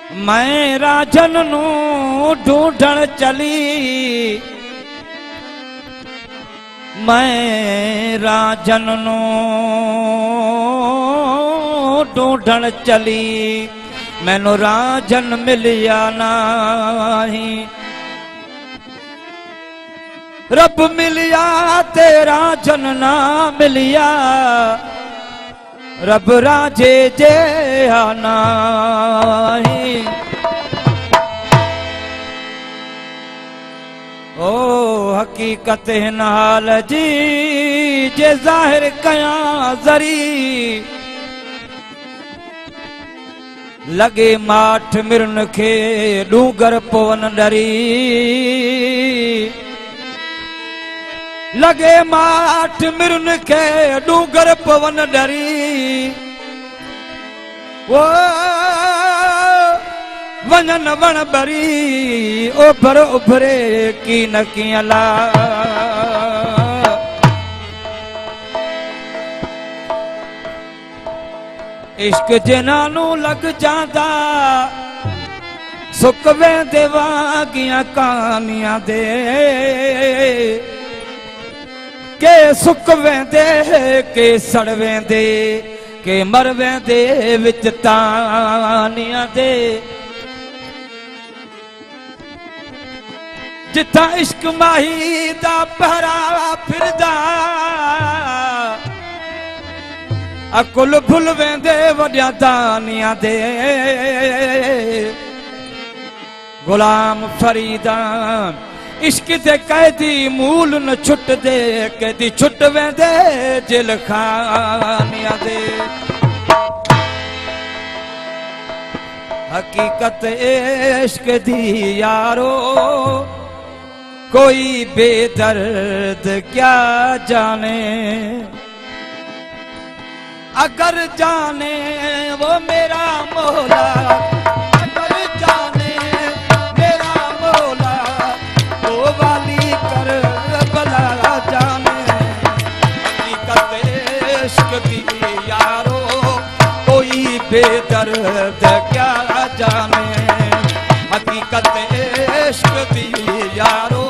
मैं राजन नू ढूंढण चली, मैं राजन नू ढूंढण चली, मैनू राजन मिलिया नाही। रब मिलिया ते राजन ना मिलिया, रब राजे जे नाही। ओ हकीकत हिन हाल जी जे ज़ाहिर कया ज़री, लगे माठ मिरन खे डूंगर पवन डरी, लगे माठ मिरन के डूंगर पवन डरी। वो वंजन वण बरी उभर उभरे की न की अला। इश्क जिन्हां नू लग जांदा सुक वेंदे वागियां कहानियां दे, के सुक वेंदे के सड़ वेंदे के मर वेंदे विच तानियां दे। जिथा इश्क माही दा पहरा फिरदा, अकुल भुल वेंदे वड्या दानियां दे। गुलाम फरीदा इश्क दे कैदी मूल न छुट दे, कैदी छुट वेंदे जेल खानियां दे। हकीकत इश्क दी यारो कोई बेदर्द क्या जाने, अगर जाने वो मेरा मौला, अगर जाने मेरा मौला तो वाली कर भला जाने। हकीकत इश्क दी यारो कोई बेदर्द क्या जाने, हकीकत इश्क दी यारो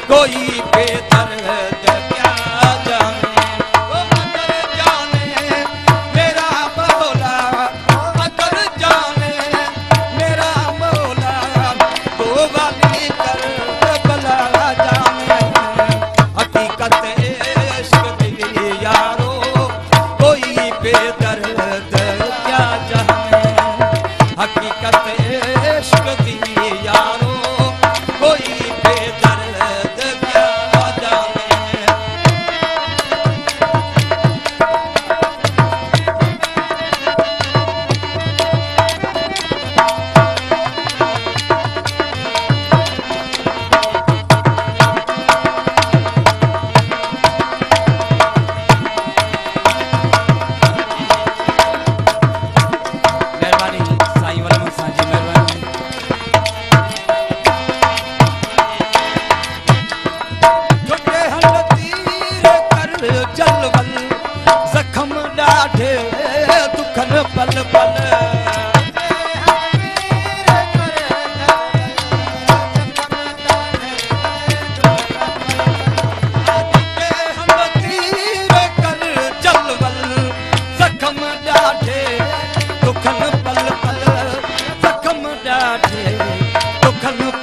कोई बेदर्द क्या जाने। वो अगर जाने मेरा मौला, अगर जाने मेरा मौला तो वाली कर भला जाने। हकीकत इश्क दी यारो कोई बेदर्द क्या जाने, हकीकत इश्क दी यारो कोई बेदर्द क्या जाने। मेहरबानी साईं वाला साजी मेहरबानी। छोटे हल तीर कर जलवल, जख्म डाढ़े दुखन पल पल।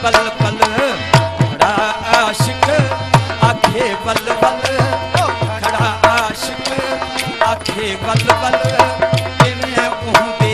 पल पल खड़ा आशिक आखे बल बल, खड़ा आशिक आखे बल बल। इन्हें उहदे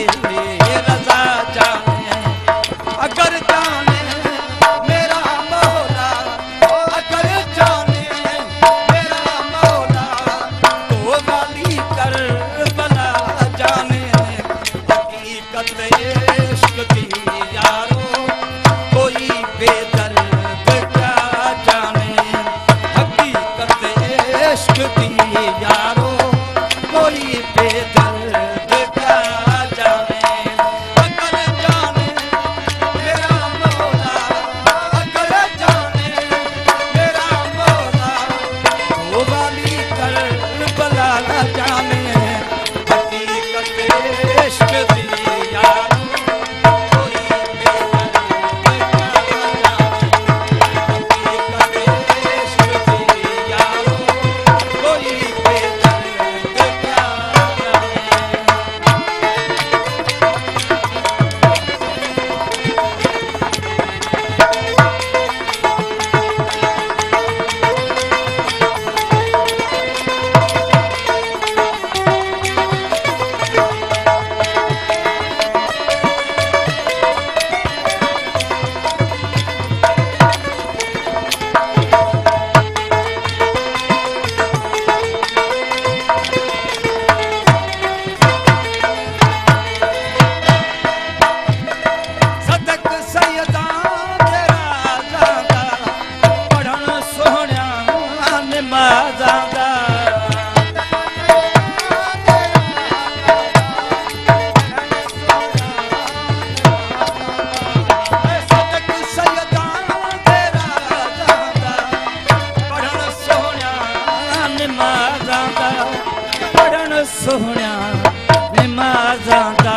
सांगा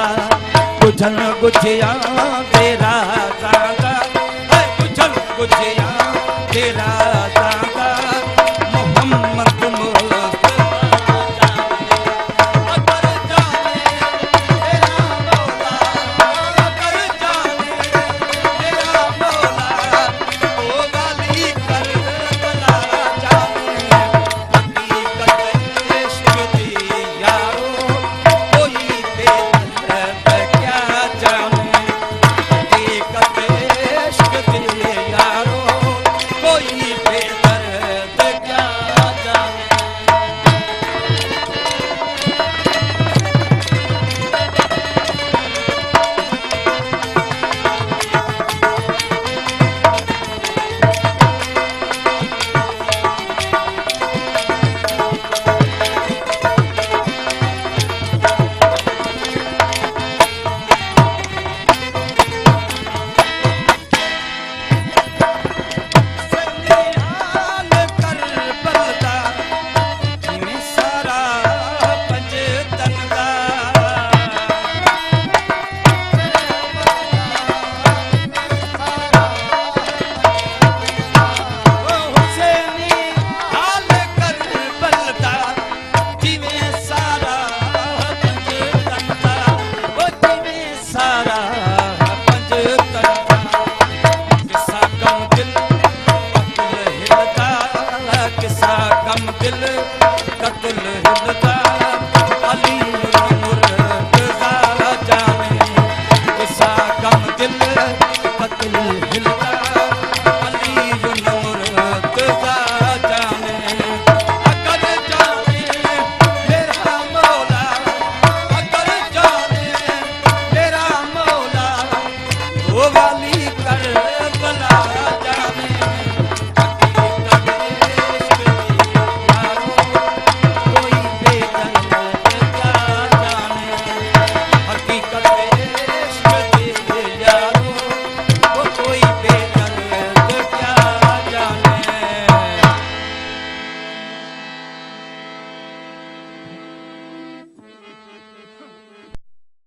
गुछल गुछिया तेरा सांगा गुछल गुछिया तेरा